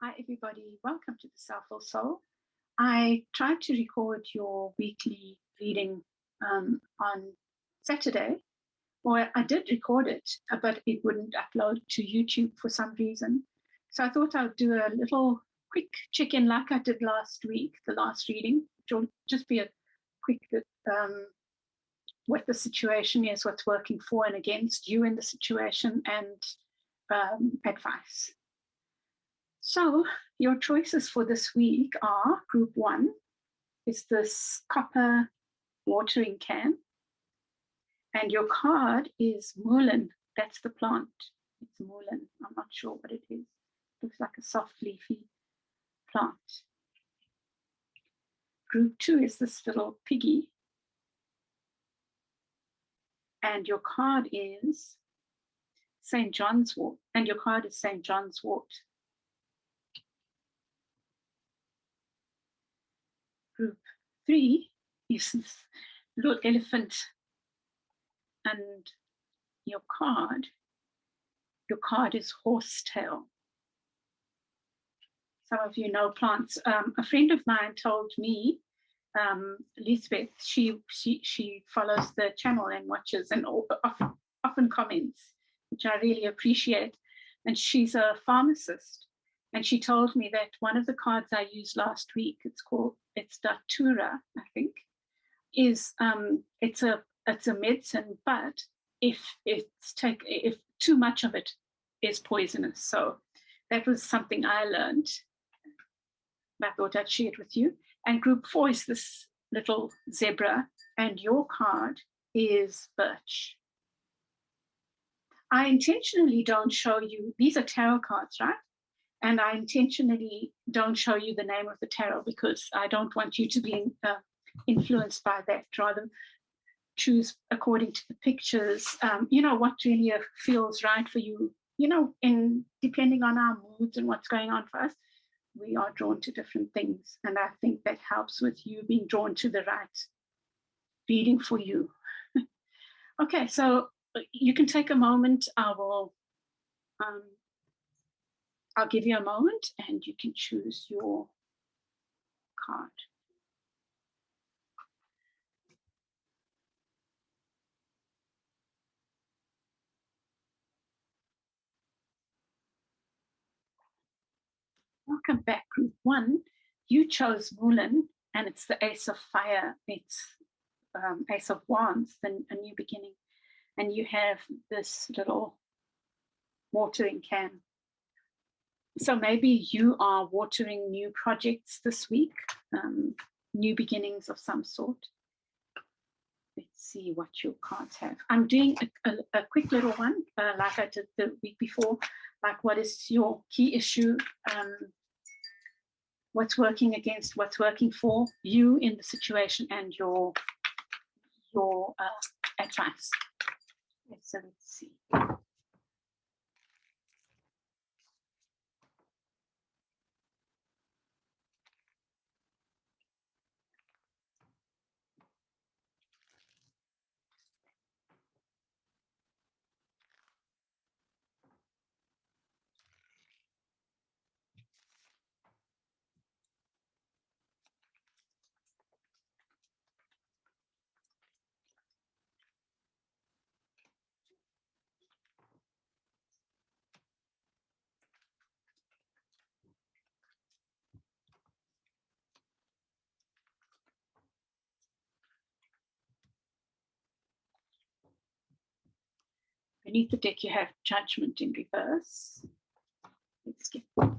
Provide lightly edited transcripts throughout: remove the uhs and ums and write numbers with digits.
Hi, everybody. Welcome to the Soulful Soul. I tried to record your weekly reading on Saturday. Well, I did record it, but it wouldn't upload to YouTube for some reason. So I thought I would do a little quick check-in like I did last week, the last reading, which will just be a quick what the situation is, what's working for and against you in the situation, and advice. So your choices for this week are: group 1 is this copper watering can, and your card is Muelen. That's the plant. It's Muelen. I'm not sure what it is. Looks like a soft leafy plant. Group 2 is this little piggy, and your card is St. John's Wort, and your card is St. John's Wort. Group 3 is this little elephant, and your card is Horsetail. Some of you know plants. A friend of mine told me, Lisbeth, she follows the channel and watches and often comments, which I really appreciate. And she's a pharmacist. And she told me that one of the cards I used last week, it's Datura, I think, is it's a medicine, but if too much of it is poisonous. So that was something I learned. I thought I'd share it with you. And group 4 is this little zebra, and your card is Birch. I intentionally don't show you, these are tarot cards, right? And I intentionally don't show you the name of the tarot because I don't want you to be influenced by that. Rather, choose according to the pictures, what really feels right for you, depending on our moods and what's going on for us. We are drawn to different things. And I think that helps with you being drawn to the right reading for you. Okay, so you can take a moment. I'll give you a moment and you can choose your card. Welcome back, group 1. You chose Muelen, and it's the Ace of Fire. It's Ace of Wands, a new beginning. And you have this little watering can. So maybe you are watering new projects this week, new beginnings of some sort. Let's see what your cards have. I'm doing a quick little one, like I did the week before. Like, what is your key issue? What's working against, what's working for you in the situation, and your advice. So let's see. Beneath the deck, you have Judgment in reverse. Let's get that.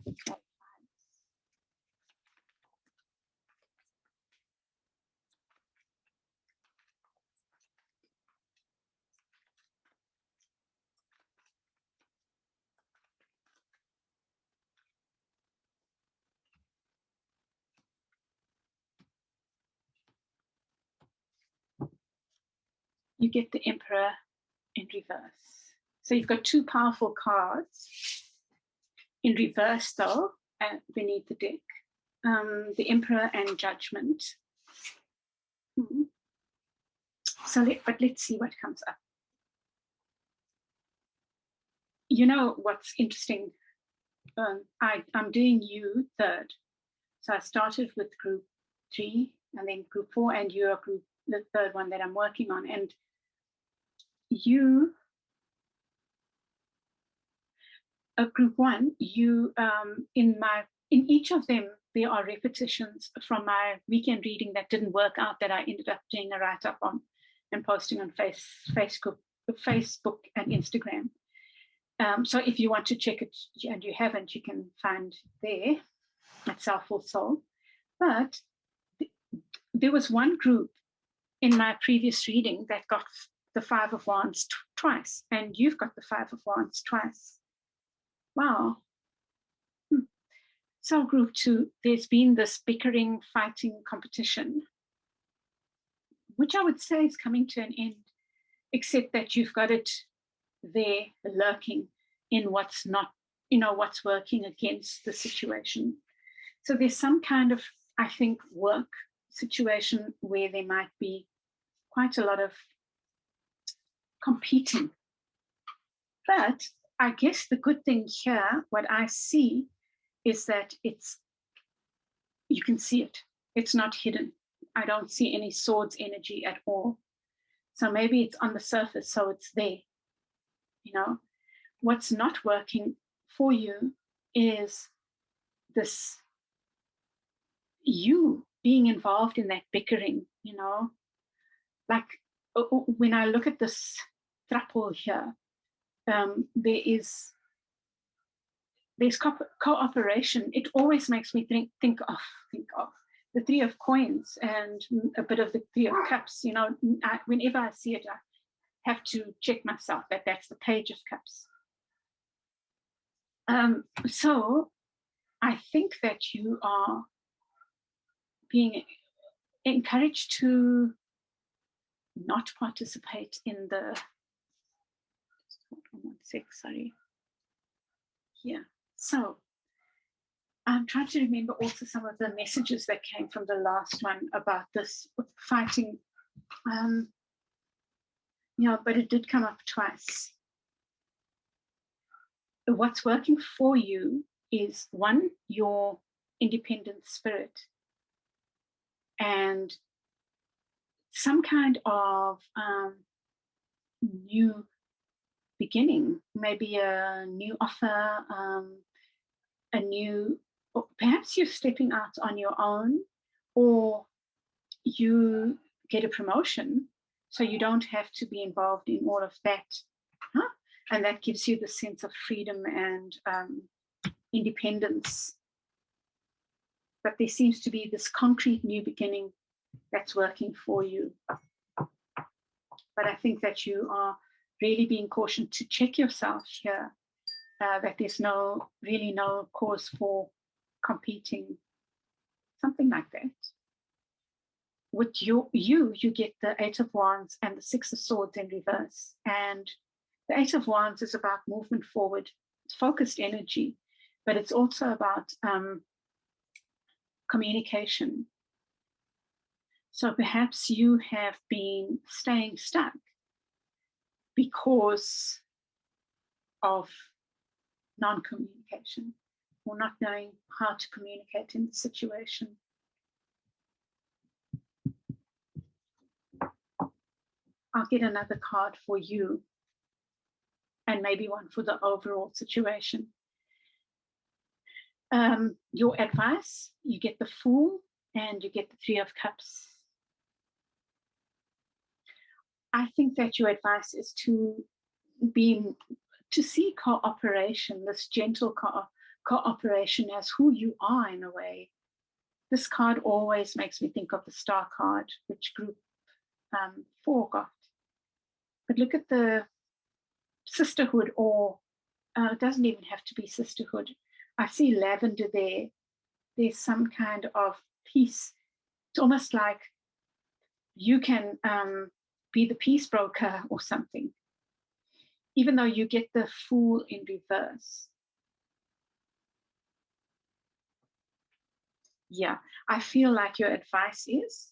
You get the Emperor in reverse. So you've got two powerful cards in reverse, though, beneath the deck. The Emperor and Judgment. But let's see what comes up. You know what's interesting? I'm doing you third. So I started with group 3 and then group 4, and you are the third one that I'm working on. And you, group 1, you in each of them there are repetitions from my weekend reading that didn't work out, that I ended up doing a write-up on and posting on Facebook and Instagram. So if you want to check it and you haven't, you can find there at Self or Soul. But there was one group in my previous reading that got the 5 of Wands twice, and you've got the 5 of Wands twice. Wow. So group 2, there's been this bickering, fighting competition, which I would say is coming to an end, except that you've got it there lurking in what's not, what's working against the situation. So there's some kind of, I think, work situation where there might be quite a lot of competing. But I guess the good thing here, what I see, is that you can see it. It's not hidden. I don't see any swords energy at all. So maybe it's on the surface, so it's there. What's not working for you is this, you being involved in that bickering, like when I look at this thruple here, there's cooperation. It always makes me think of the 3 of Coins and a bit of the 3 of Cups. Whenever I see it, I have to check myself that that's the Page of Cups. So I think that you are being encouraged to not participate in the, hold on 1 sec, sorry. Yeah, so I'm trying to remember also some of the messages that came from the last one about this fighting. But it did come up twice. What's working for you is, 1, your independent spirit and some kind of new beginning, maybe a new offer, perhaps you're stepping out on your own, or you get a promotion, so you don't have to be involved in all of that. And that gives you the sense of freedom and independence. But there seems to be this concrete new beginning that's working for you. But I think that you are really being cautioned to check yourself here, that there's really no cause for competing, something like that. With you get the 8 of Wands and the 6 of Swords in reverse. And the 8 of Wands is about movement forward, it's focused energy, but it's also about communication. So perhaps you have been staying stuck because of non-communication or not knowing how to communicate in the situation. I'll get another card for you and maybe one for the overall situation. Your advice, you get the Fool and you get the 3 of Cups. I think that your advice is to see cooperation, this gentle cooperation as who you are in a way. This card always makes me think of the Star card, which group 4 got. But look at the sisterhood, or it doesn't even have to be sisterhood. I see lavender there. There's some kind of peace. It's almost like you can be the peace broker or something, even though you get the Fool in reverse. Yeah, I feel like your advice is,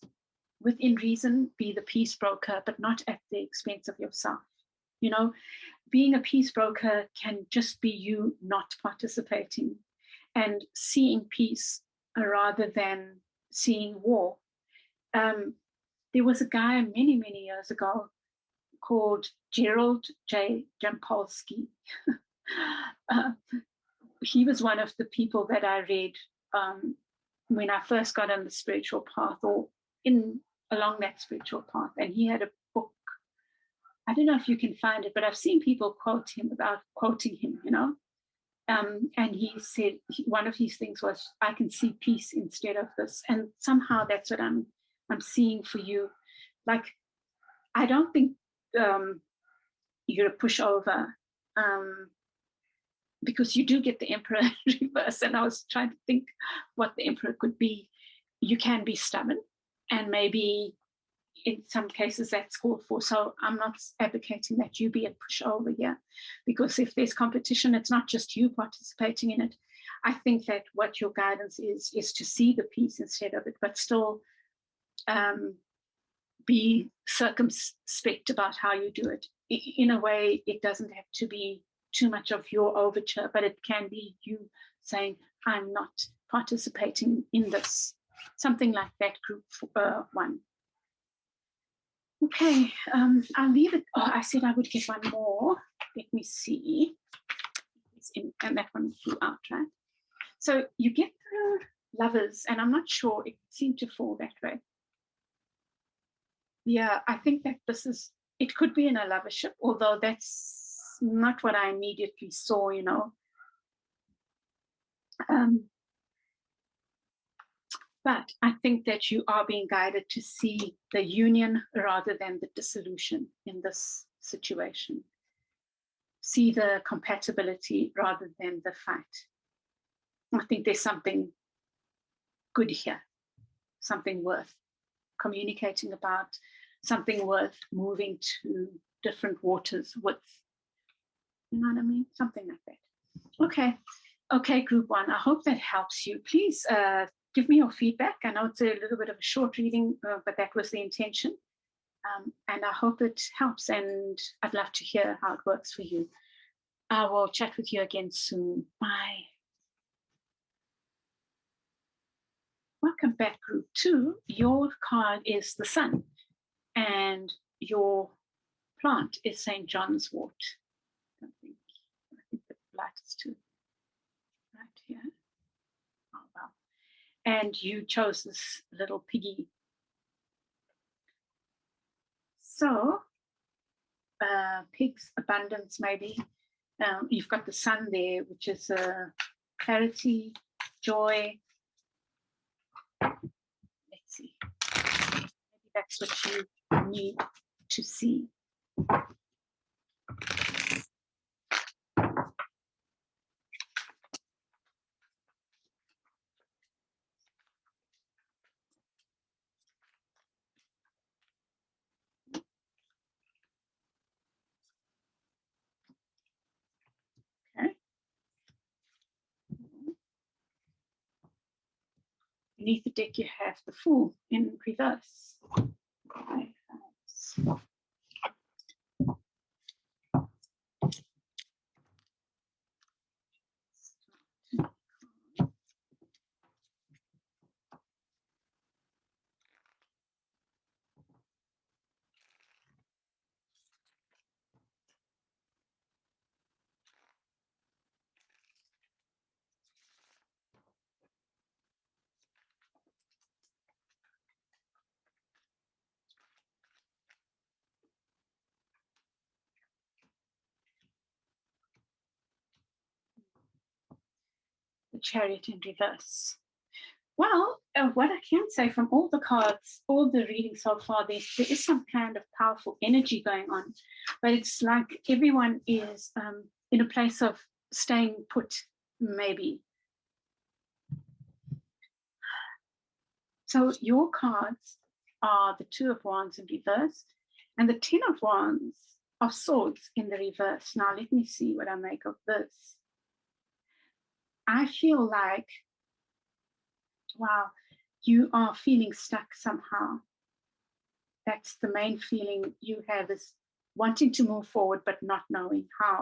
within reason, be the peace broker, but not at the expense of yourself. being a peace broker can just be you not participating and seeing peace rather than seeing war. There was a guy many, many years ago called Gerald J. Jampolsky. He was one of the people that I read when I first got on the spiritual path, or along that spiritual path. And he had a book. I don't know if you can find it, but I've seen people quoting him, you know. And he said one of his things was, I can see peace instead of this. And somehow that's what I'm seeing for you. Like, I don't think you're a pushover, because you do get the Emperor in reverse. And I was trying to think what the Emperor could be. You can be stubborn, and maybe in some cases that's called for. So I'm not advocating that you be a pushover here, because if there's competition, it's not just you participating in it. I think that what your guidance is to see the peace instead of it, but still be circumspect about how you do it. In a way, it doesn't have to be too much of your overture, but it can be you saying, I'm not participating in this. Something like that, group 1. Okay, I'll leave it. Oh, I said I would get one more. Let me see. And that one flew out, right? So you get the Lovers, and I'm not sure, it seemed to fall that way. Yeah, I think that it could be in a lovership, although that's not what I immediately saw, you know. But I think that you are being guided to see the union rather than the dissolution in this situation. See the compatibility rather than the fight. I think there's something good here, something worth communicating about, something worth moving to different waters with. You know what I mean? Something like that. Okay, group 1. I hope that helps you. Please give me your feedback. I know it's a little bit of a short reading, but that was the intention. And I hope it helps, and I'd love to hear how it works for you. I will chat with you again soon. Bye. Welcome back, group 2. Your card is the Sun, and your plant is St. John's Wort. I think the light is too right here. Oh, wow. And you chose this little piggy. So, pig's abundance, maybe. You've got the Sun there, which is clarity, joy. Let's see. Maybe that's what you need to see. Okay. Beneath the deck, you have the Fool in reverse. Okay. The Chariot in reverse. Well, what I can say from all the cards, all the readings so far, there is some kind of powerful energy going on, but it's like everyone is in a place of staying put, maybe. So your cards are the Two of Wands in reverse and the Ten of Wands of Swords in the reverse. Now, let me see what I make of this. I feel like, wow, you are feeling stuck somehow. That's the main feeling you have, is wanting to move forward, but not knowing how.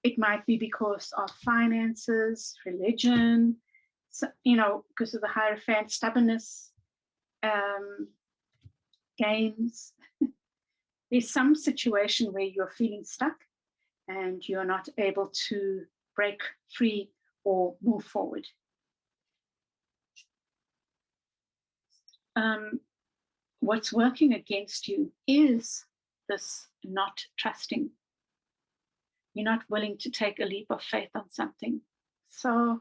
It might be because of finances, religion, so, because of the Hierophant, stubbornness, games. There's some situation where you're feeling stuck and you're not able to break free or move forward. What's working against you is this not trusting. You're not willing to take a leap of faith on something. So,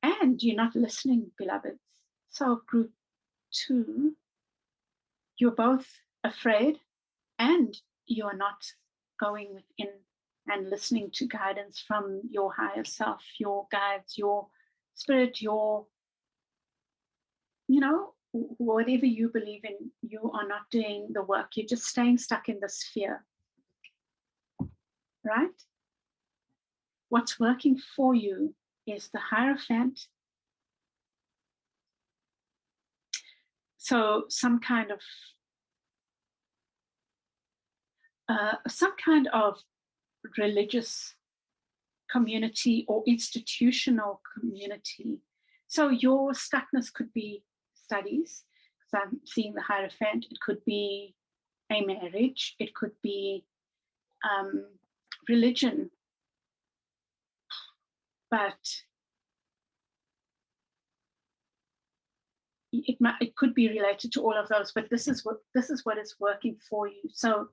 and you're not listening, beloveds. So group 2, you're both afraid and you're not going within and listening to guidance from your higher self, your guides, your spirit, your, whatever you believe in. You are not doing the work. You're just staying stuck in this fear, right? What's working for you is the Hierophant. So some kind of religious community or institutional community. So your stuckness could be studies, because I'm seeing the Hierophant. It could be a marriage. It could be religion. But it could be related to all of those. But this is what is working for you. So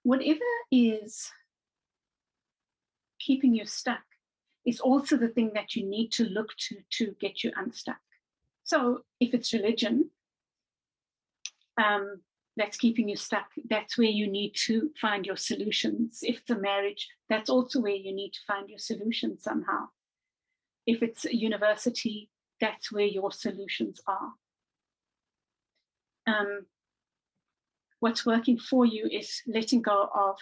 whatever is keeping you stuck is also the thing that you need to look to get you unstuck. So if it's religion that's keeping you stuck, that's where you need to find your solutions. If it's a marriage, that's also where you need to find your solution somehow. If it's a university, that's where your solutions are. What's working for you is letting go of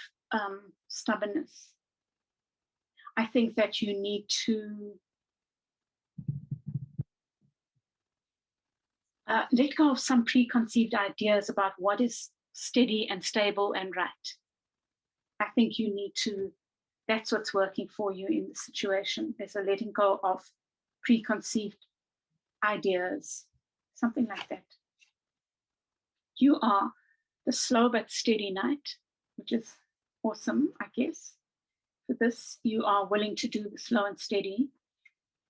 stubbornness. I think that you need to let go of some preconceived ideas about what is steady and stable and right. I think you need to, that's what's working for you in the situation. There's a letting go of preconceived ideas, something like that. You are the slow but steady knight, which is awesome, I guess. For this, you are willing to do the slow and steady.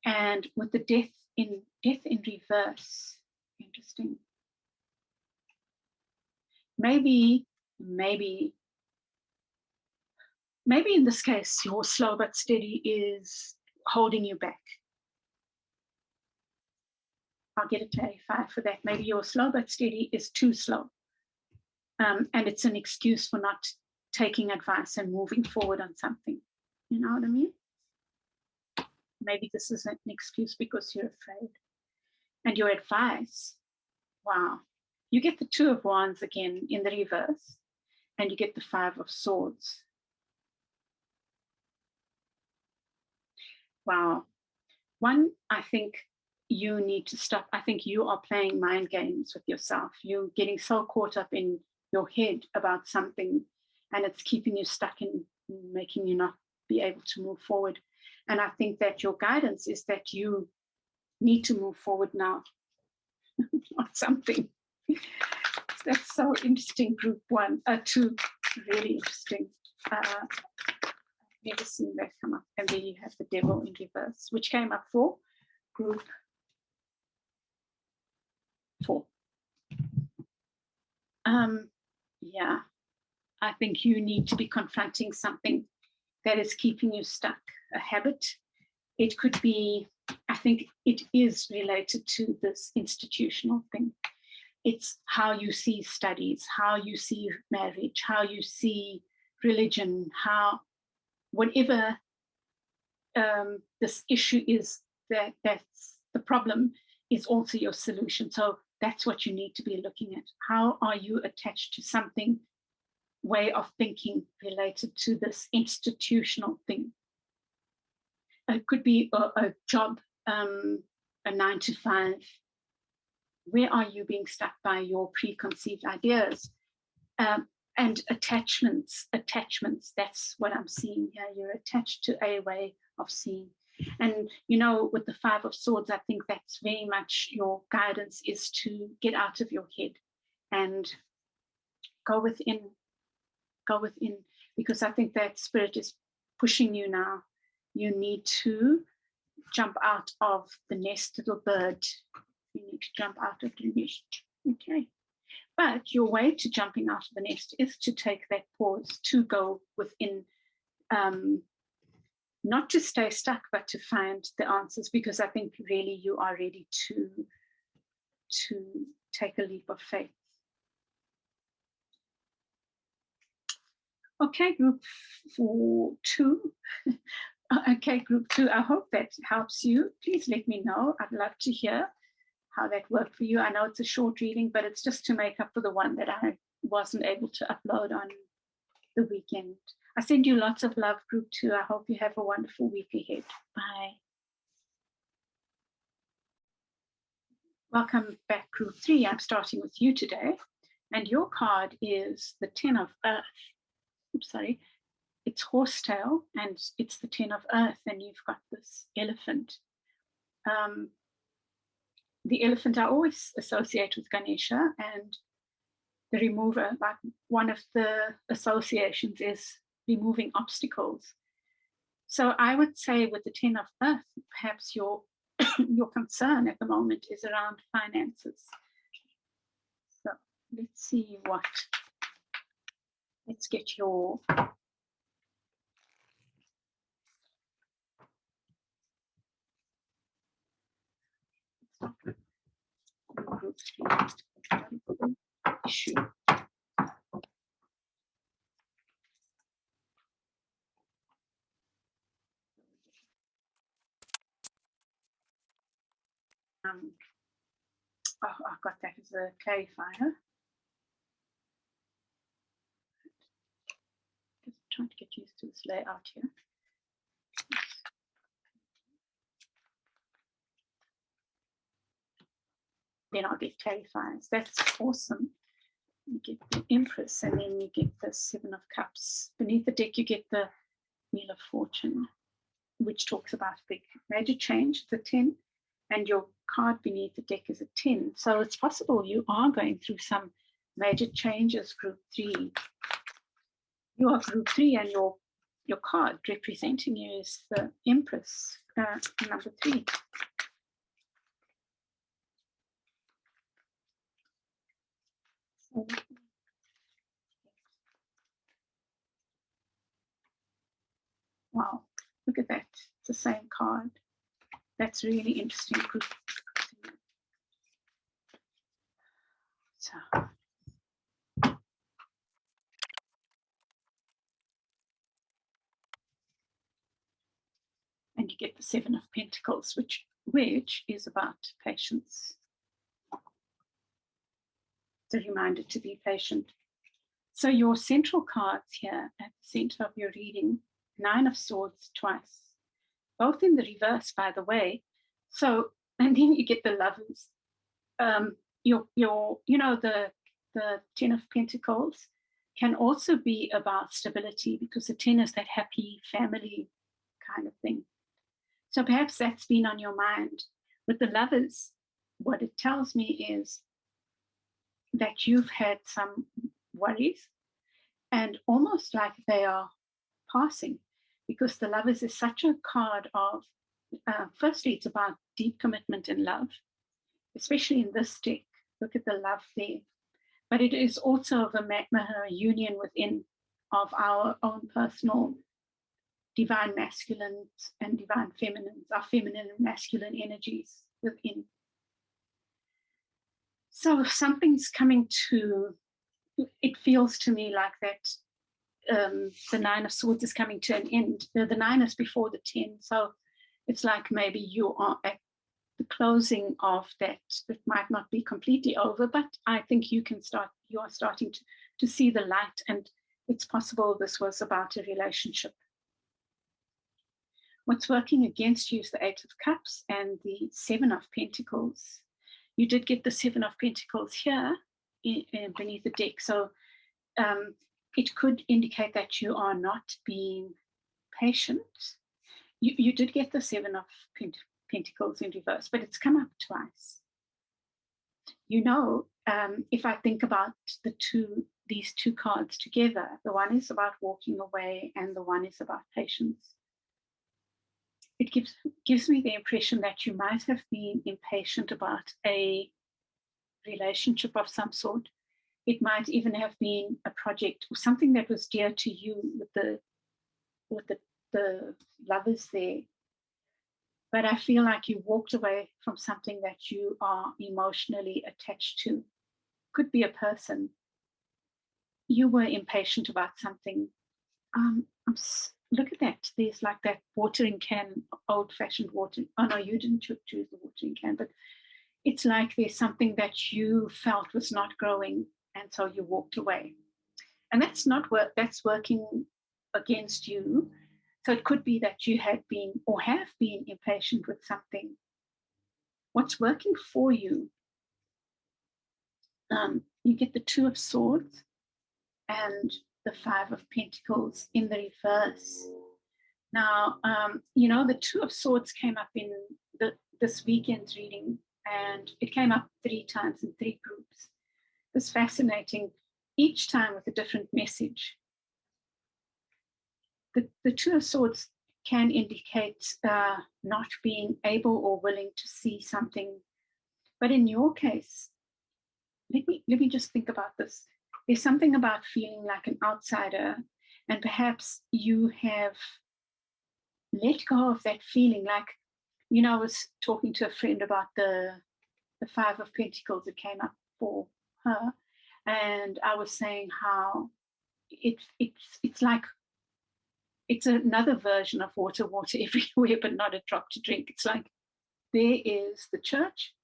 And with the death in reverse, interesting. Maybe in this case, your slow but steady is holding you back. I'll get a clarify for that. Maybe your slow but steady is too slow. And it's an excuse for not taking advice and moving forward on something. You know what I mean? Maybe this is an excuse because you're afraid. And your advice, wow. You get the 2 of Wands again in the reverse, and you get the 5 of Swords. Wow. One, I think you need to stop. I think you are playing mind games with yourself. You're getting so caught up in your head about something, and it's keeping you stuck and making you not be able to move forward. And I think that your guidance is that you need to move forward now on something. That's so interesting, group 2, really interesting. I've never seen that come up. And then you have the Devil in reverse, which came up for group 4. Yeah, I think you need to be confronting something that is keeping you stuck, a habit. It could be, I think it is related to this institutional thing. It's how you see studies, how you see marriage, how you see religion, how whatever this issue is, that's the problem is also your solution. So that's what you need to be looking at. How are you attached to something, way of thinking related to this institutional thing? It could be a job, a 9 to 5. Where are you being stuck by your preconceived ideas? And attachments, that's what I'm seeing here. You're attached to a way of seeing. And, you know, with the Five of Swords, I think that's very much your guidance, is to get out of your head and go within, because I think that spirit is pushing you now. You need to jump out of the nest, little bird. You need to jump out of the nest. Okay. But your way to jumping out of the nest is to take that pause, to go within, not to stay stuck, but to find the answers, because I think really you are ready to take a leap of faith. Okay, group 2. Okay, group 2, I hope that helps you. Please let me know. I'd love to hear how that worked for you. I know it's a short reading, but it's just to make up for the one that I wasn't able to upload on the weekend. I send you lots of love, group 2. I hope you have a wonderful week ahead. Bye. Welcome back, group 3. I'm starting with you today. And your card is the 10 of Earth. Oops, sorry. It's Horsetail, and it's the 10 of Earth, and you've got this elephant. The elephant I always associate with Ganesha, and the remover, like one of the associations is removing obstacles. So I would say with the 10 of Earth, perhaps your your concern at the moment is around finances. So let's see what, let's get your group 3 issue. I've got that as a clarifier. Just trying to get used to this layout here. Then I'll get clarifiers. That's awesome. You get the Empress, and then you get the 7 of Cups. Beneath the deck, you get the Wheel of Fortune, which talks about a big major change, the 10, and your card beneath the deck is a 10. So it's possible you are going through some major changes, group 3. You are group 3, and your card representing you is the Empress, number 3. So, wow, look at that. It's the same card. That's really interesting. So, and you get the 7 of Pentacles, which is about patience. It's a reminder to be patient. So your central cards here at the center of your reading, 9 of Swords twice, both in the reverse, by the way. So, and then you get the Lovers. The 10 of Pentacles can also be about stability, because the 10 is that happy family kind of thing. So perhaps that's been on your mind. With the Lovers, what it tells me is that you've had some worries, and almost like they are passing, because the Lovers is such a card of, firstly, it's about deep commitment and love, especially in this deck. Look at the love there. But it is also of a union within of our own personal divine masculine and divine feminine, our feminine and masculine energies within. So if something's coming to, it feels to me like that the 9 of Swords is coming to an end. The 9 is before the 10. So it's like maybe you are at the closing of that. It might not be completely over, but I think you are starting to see the light, and it's possible this was about a relationship. What's working against you is the 8 of Cups and the 7 of Pentacles. You did get the 7 of Pentacles here beneath the deck. So it could indicate that you are not being patient. You did get the Seven of Pentacles in reverse, but it's come up twice. If I think about these two cards together, the one is about walking away and the one is about patience. It gives me the impression that you might have been impatient about a relationship of some sort. It might even have been a project or something that was dear to you with the lovers there. But I feel like you walked away from something that you are emotionally attached to. Could be a person. You were impatient about something. Look at that. There's like that watering can, old-fashioned watering. Oh, no, you didn't choose the watering can, but it's like there's something that you felt was not growing, and so you walked away. And that's not work. That's working against you. So it could be that you had been or have been impatient with something. What's working for you? You get the Two of Swords and the Five of Pentacles in the reverse. Now, the Two of Swords came up in this weekend's reading, and it came up 3 times in 3 groups. It's fascinating, each time with a different message. The Two of Swords can indicate not being able or willing to see something. But in your case, let me just think about this. There's something about feeling like an outsider, and perhaps you have let go of that feeling. Like, I was talking to a friend about the Five of Pentacles that came up for her, and I was saying how it's like it's another version of water everywhere, but not a drop to drink. It's like there is the church,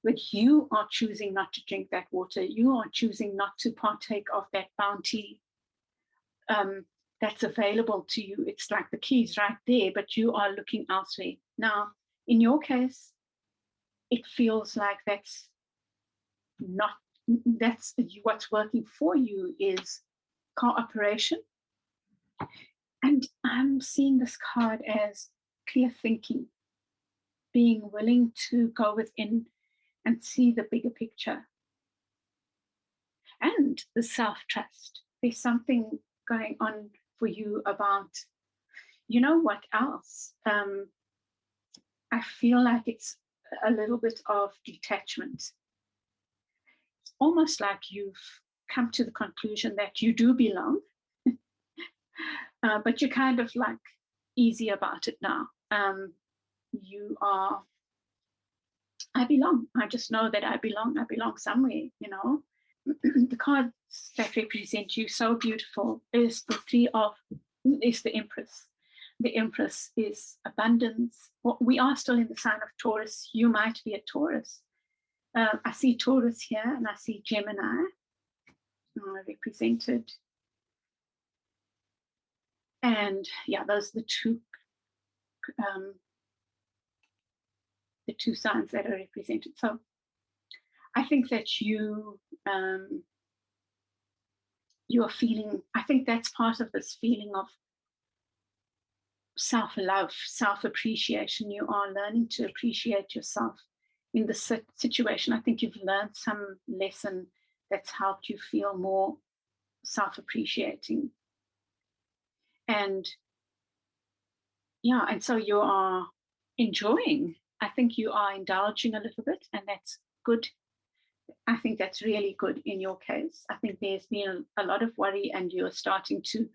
but you are choosing not to drink that water. You are choosing not to partake of that bounty that's available to you. It's like the key's right there, but you are looking elsewhere. Now, in your case, it feels like that's what's working for you is cooperation. And I'm seeing this card as clear thinking, being willing to go within and see the bigger picture. And the self-trust. There's something going on for you about, what else? I feel like it's a little bit of detachment. It's almost like you've come to the conclusion that you do belong, but you're kind of like easy about it now. I belong. I just know that I belong somewhere, The cards that represent you so beautiful is the Empress. The Empress is abundance. Well, we are still in the sign of Taurus. You might be a Taurus. I see Taurus here, and I see Gemini represented. And yeah, those are the two signs that are represented. So I think that you are feeling, I think that's part of this feeling of self-love, self-appreciation. You are learning to appreciate yourself in the situation. I think you've learned some lesson that's helped you feel more self-appreciating. And so you are enjoying. I think you are indulging a little bit, and that's good. I think that's really good in your case. I think there's been a lot of worry, and you're starting to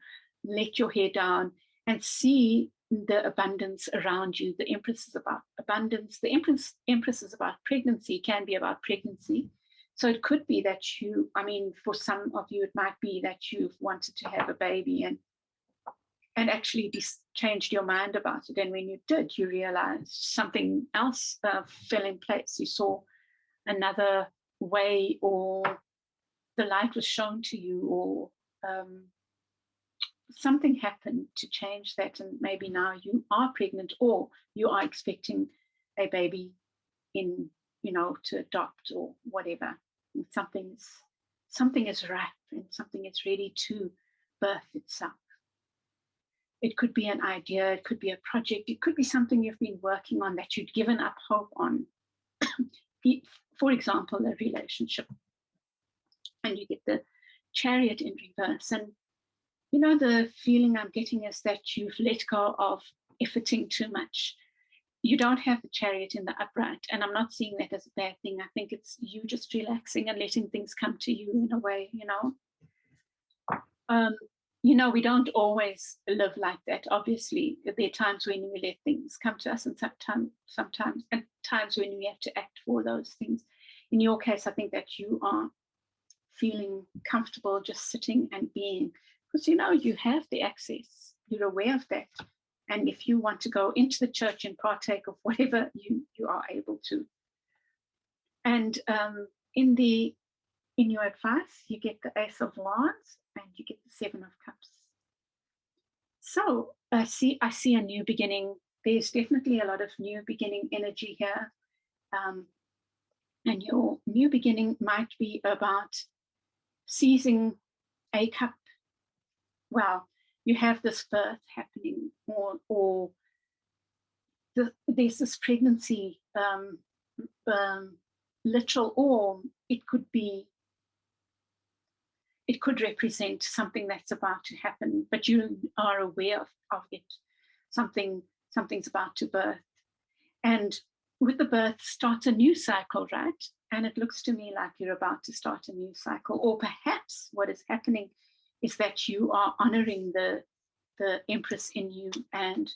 let your hair down and see the abundance around you. The Empress is about abundance. The Empress is about pregnancy, can be about pregnancy. So it could be that for some of you, it might be that you've wanted to have a baby and actually changed your mind about it. And when you did, you realized something else fell in place. You saw another way, or the light was shown to you, or something happened to change that. And maybe now you are pregnant, or you are expecting a baby to adopt or whatever. Something's something is ripe and something is ready to birth itself. It could be an idea, it could be a project, it could be something you've been working on that you'd given up hope on. For example, a relationship. And you get the Chariot in reverse. And you know, the feeling I'm getting is that you've let go of efforting too much. You don't have the Chariot in the upright. And I'm not seeing that as a bad thing. I think it's you just relaxing and letting things come to you in a way, you know. You know, we don't always live like that. Obviously, there are times when we let things come to us, and sometimes and times when we have to act for those things. In your case, I think that you are feeling comfortable just sitting and being, because you know you have the access. You're aware of that, and if you want to go into the church and partake of whatever, you are able to. And in your advice, you get the Ace of Wands and you get the Seven of Cups. So I see a new beginning. There's definitely a lot of new beginning energy here. And your new beginning might be about seizing a cup. Well, you have this birth happening, or there's this pregnancy, literal, or it could represent something that's about to happen, but you are aware of it. Something's about to birth. And with the birth starts a new cycle, right? And it looks to me like you're about to start a new cycle. Or perhaps what is happening is that you are honoring the Empress in you, and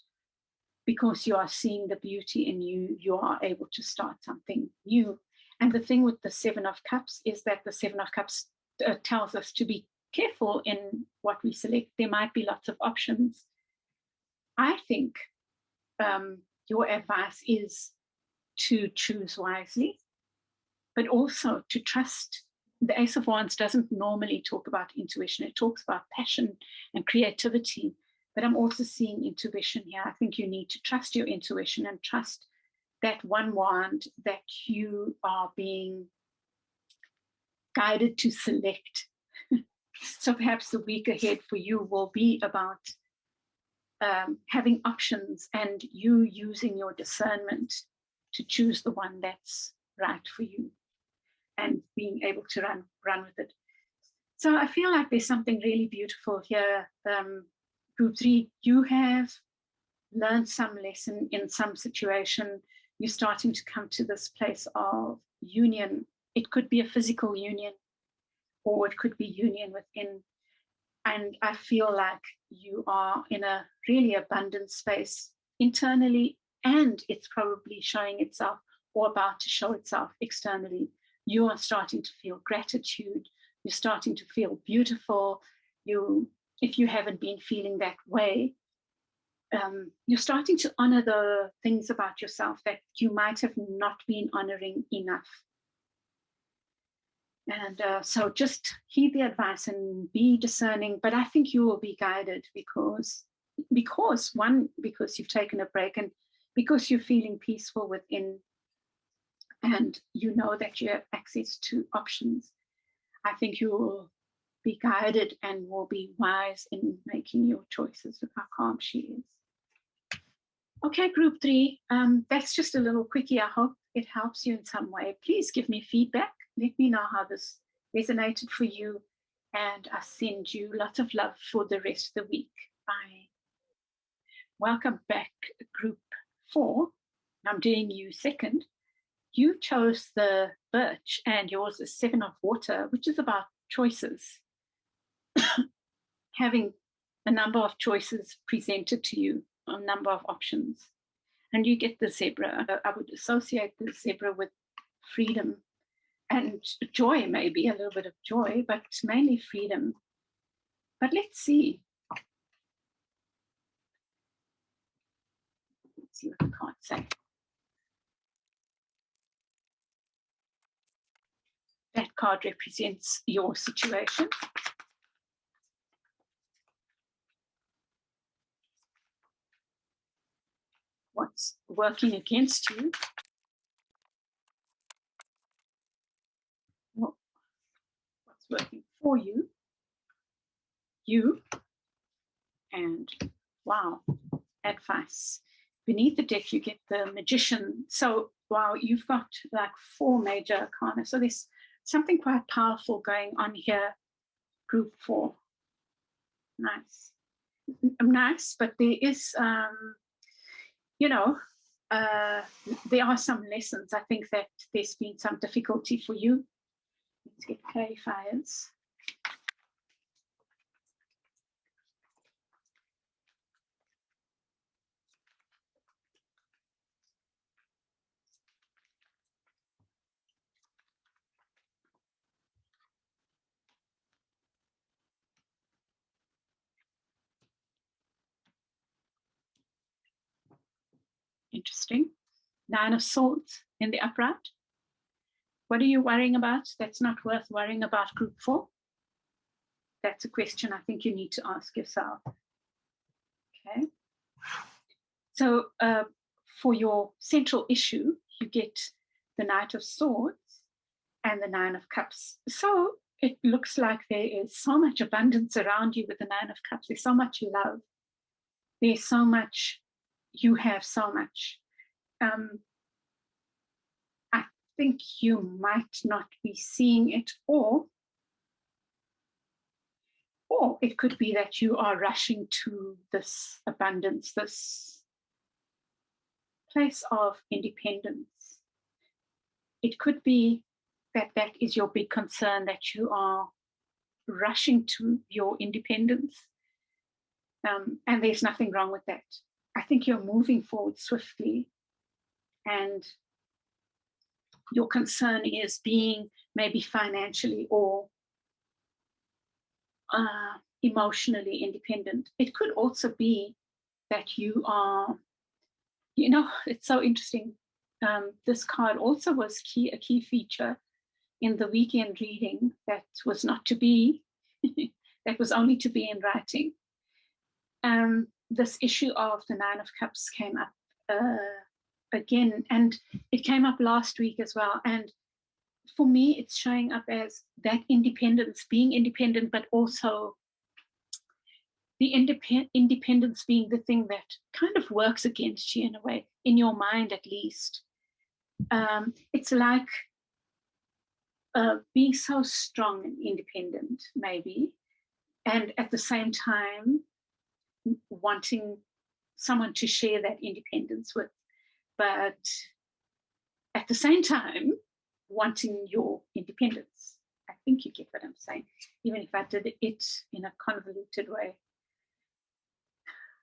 because you are seeing the beauty in you, you are able to start something new. And the thing with the Seven of Cups is that the Seven of Cups tells us to be careful in what we select. There might be lots of options. I think your advice is to choose wisely, but also to trust. The Ace of Wands doesn't normally talk about intuition. It talks about passion and creativity, but I'm also seeing intuition here. I think you need to trust your intuition and trust that one wand that you are being guided to select. So perhaps the week ahead for you will be about having options and you using your discernment to choose the one that's right for you and being able to run with it. So I feel like there's something really beautiful here. Group 3, you have learned some lesson in some situation. You're starting to come to this place of union. It could be a physical union, or it could be union within. And I feel like you are in a really abundant space internally, and it's probably showing itself or about to show itself externally. You are starting to feel gratitude. You're starting to feel beautiful. If you haven't been feeling that way, you're starting to honor the things about yourself that you might have not been honoring enough. And so just heed the advice and be discerning. But I think you will be guided because you've taken a break, and because you're feeling peaceful within, and you know that you have access to options. I think you will be guided and will be wise in making your choices. Look how calm she is. Okay, group 3, that's just a little quickie. I hope it helps you in some way. Please give me feedback. Let me know how this resonated for you, and I send you lots of love for the rest of the week. Bye. Welcome back, group 4. I'm doing you second. You chose the Birch, and yours is 7 of Water, which is about choices. Having a number of choices presented to you, a number of options. And you get the Zebra. I would associate the Zebra with freedom and joy, maybe a little bit of joy, but mainly freedom. But let's see. Let's see what the cards say. That card represents your situation. What's working against you? What's working for you. You, and wow, advice. Beneath the deck, you get the Magician. So, wow, you've got like 4 major arcana. So there's something quite powerful going on here. Group 4. Nice. Nice, but there is, there are some lessons. I think that there's been some difficulty for you. Let's get clarifiers. Interesting. 9 of Swords in the upright. What are you worrying about that's not worth worrying about group 4? That's a question I think you need to ask yourself. Okay. So for your central issue, you get the Knight of Swords and the 9 of Cups. So it looks like there is so much abundance around you with the 9 of Cups. There's so much love. There's so much, you have so much. I think you might not be seeing it, or it could be that you are rushing to this abundance, this place of independence. It could be that that is your big concern, that you are rushing to your independence. And there's nothing wrong with that. I think you're moving forward swiftly, and your concern is being maybe financially or emotionally independent. It could also be that you are, it's so interesting. This card also was a key feature in the weekend reading that was not to be, that was only to be in writing. This issue of the 9 of Cups came up again, and it came up last week as well. And for me, it's showing up as that independence, being independent, but also the independence being the thing that kind of works against you in a way, in your mind at least. It's like being so strong and independent, maybe, and at the same time wanting someone to share that independence with, but at the same time wanting your independence. I think you get what I'm saying, even if I did it in a convoluted way.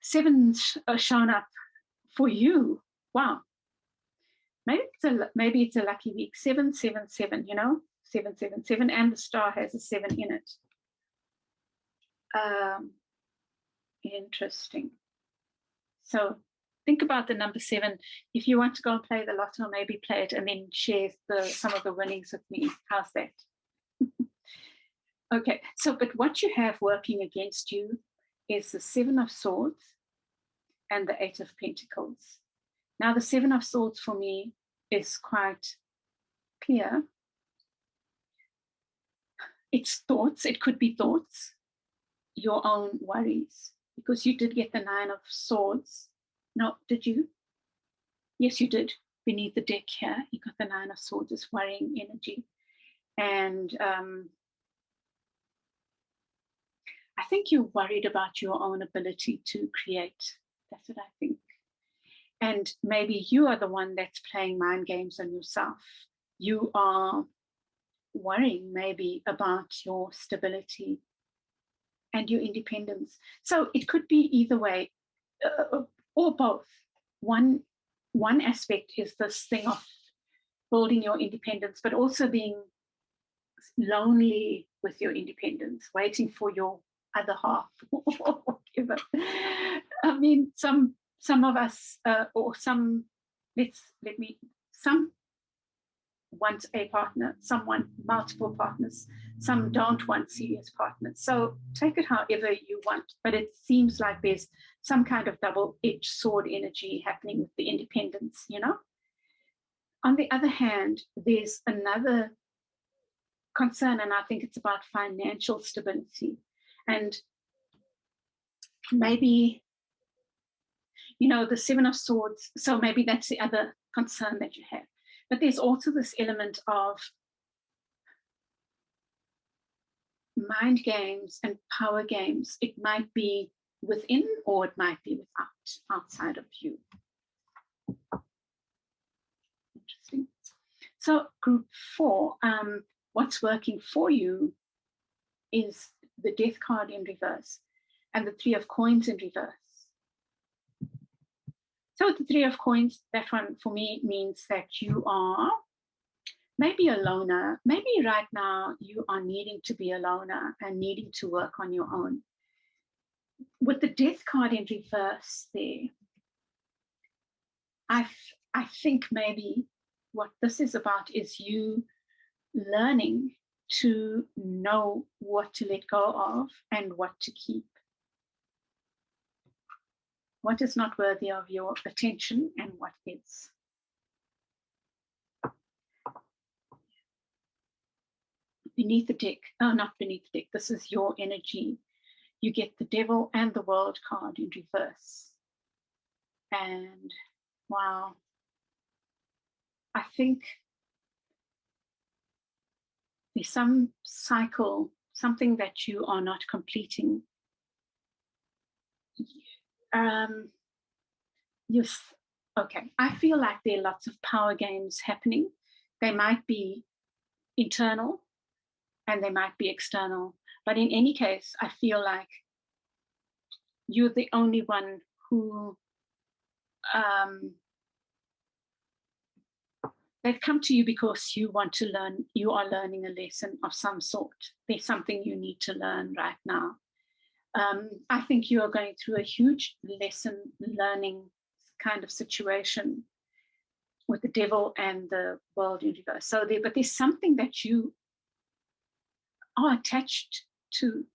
7's shown up for you. Wow. Maybe it's a lucky week. 777, 777, and the star has a 7 in it. Interesting. So think about the number 7. If you want to go and play the lotto, maybe play it and then share some of the winnings with me. How's that? Okay, so but what you have working against you is the 7 of Swords and the 8 of Pentacles. Now the 7 of Swords for me is quite clear. It's thoughts. It could be thoughts, your own worries, because you did get the 9 of Swords. No, did you? Yes, you did. Beneath the deck here, you got the 9 of Swords, this worrying energy. And I think you're worried about your own ability to create. That's what I think. And maybe you are the one that's playing mind games on yourself. You are worrying maybe about your stability and your independence. So it could be either way, or both. One aspect is this thing of building your independence, but also being lonely with your independence, waiting for your other half. I mean, some of us, or some want a partner, some want multiple partners, some don't want serious partners. So take it however you want, but it seems like there's some kind of double-edged sword energy happening with the independence, On the other hand, there's another concern, and I think it's about financial stability. And maybe, the Seven of Swords, so maybe that's the other concern that you have. But there's also this element of mind games and power games. It might be within or it might be outside of you. Interesting. So group 4, what's working for you is the Death card in reverse and the 3 of Coins in reverse. So the 3 of Coins, that one for me means that you are maybe a loner. Maybe right now you are needing to be a loner and needing to work on your own. With the Death card in reverse there, I think maybe what this is about is you learning to know what to let go of and what to keep. What is not worthy of your attention and what is. Beneath the deck, not beneath the deck, this is your energy. You get the Devil and the World card in reverse. And wow, I think there's some cycle, something that you are not completing. Okay, I feel like there are lots of power games happening. They might be internal and they might be external. But in any case, I feel like you're the only one who they've come to you because you want to learn, you are learning a lesson of some sort. There's something you need to learn right now. I think you are going through a huge lesson learning kind of situation with the Devil and the World in reverse. So but there's something that you are attached to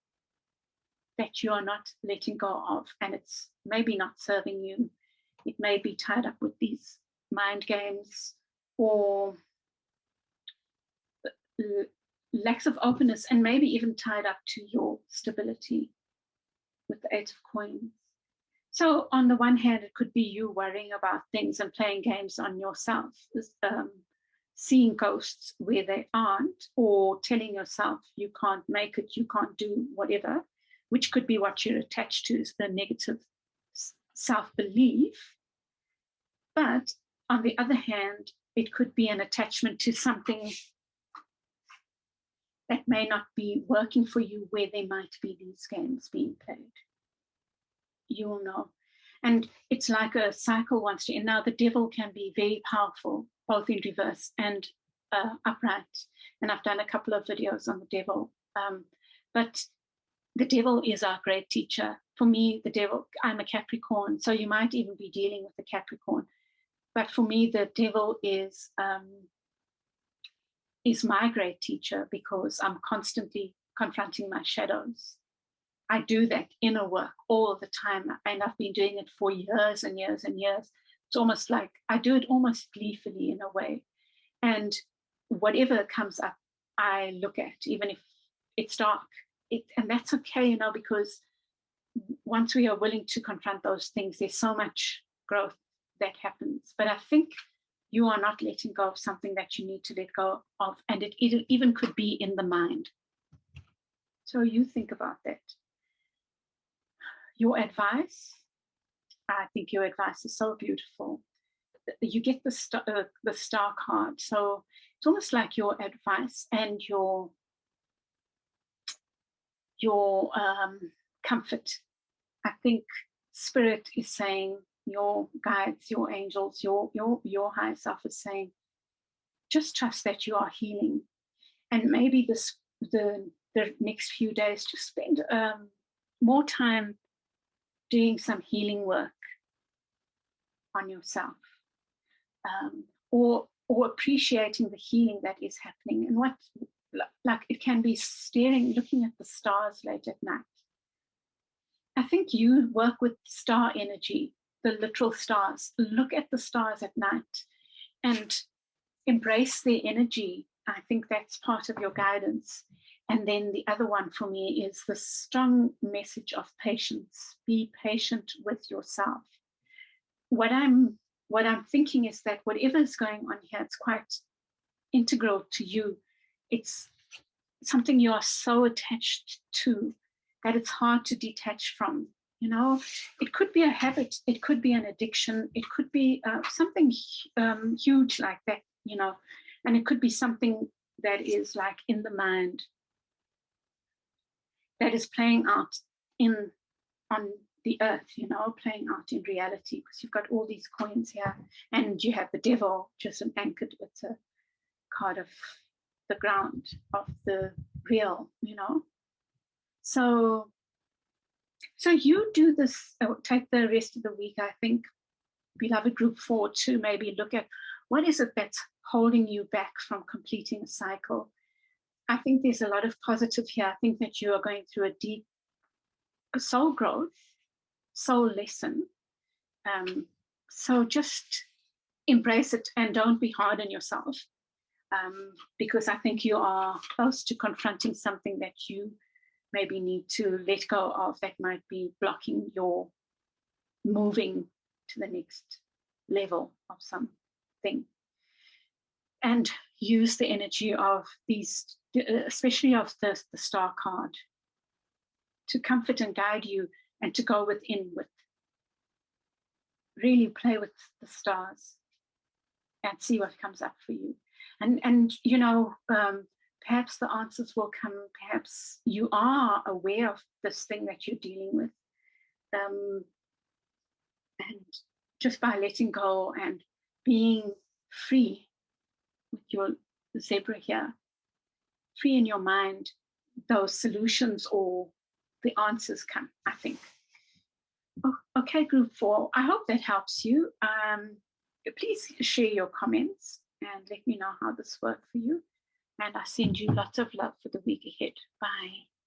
that you are not letting go of, and it's maybe not serving you. It may be tied up with these mind games or lacks of openness, and maybe even tied up to your stability with the 8 of Coins. So on the one hand, it could be you worrying about things and playing games on yourself, seeing ghosts where they aren't, or telling yourself you can't make it, you can't do whatever, which could be what you're attached to, is the negative self-belief. But on the other hand, it could be an attachment to something that may not be working for you, where there might be these games being played. You will know. And it's like a cycle wants to end. Now, the Devil can be very powerful, both in reverse and upright. And I've done a couple of videos on the Devil. But the Devil is our great teacher. For me, the Devil, I'm a Capricorn, so you might even be dealing with a Capricorn. But for me, the Devil is my great teacher, because I'm constantly confronting my shadows. I do that inner work all the time, and I've been doing it for years and years and years. It's almost like I do it almost gleefully in a way. And whatever comes up, I look at, even if it's dark. And that's okay, because once we are willing to confront those things, there's so much growth that happens. But I think you are not letting go of something that you need to let go of. And it even could be in the mind. So you think about that. Your advice, I think your advice is so beautiful. You get the star card. So it's almost like your advice and your comfort. I think Spirit is saying, your guides, your angels, your higher self is saying, just trust that you are healing. And maybe the next few days, to spend more time doing some healing work on yourself, or appreciating the healing that is happening. And what, like, it can be looking at the stars late at night. I think you work with star energy, the literal stars. Look at the stars at night and embrace their energy I think that's part of your guidance. And then the other one for me is the strong message of patience. Be patient with yourself. What I'm thinking is that whatever is going on here, it's quite integral to you. It's something you are so attached to that it's hard to detach from. You know, it could be a habit, it could be an addiction, it could be something huge like that, you know, and it could be something that is like in the mind, that is playing out on the earth, you know, playing out in reality, because you've got all these coins here, and you have the devil just anchored with a card of the ground of the real, you know. So you do this, take the rest of the week, I think, beloved group 4, to maybe look at what is it that's holding you back from completing a cycle. I think there's a lot of positive here. I think that you are going through a deep soul growth, soul lesson. So just embrace it and don't be hard on yourself, because I think you are close to confronting something that you maybe need to let go of, that might be blocking your moving to the next level of something. And use the energy of these, especially of the star card, to comfort and guide you, and to go within with, really play with the stars and see what comes up for you. And you know, perhaps the answers will come, perhaps you are aware of this thing that you're dealing with. And just by letting go and being free with your zebra here, free in your mind, those solutions or the answers come, I think. Oh, okay, group 4, I hope that helps you. Please share your comments and let me know how this worked for you. And I send you lots of love for the week ahead. Bye.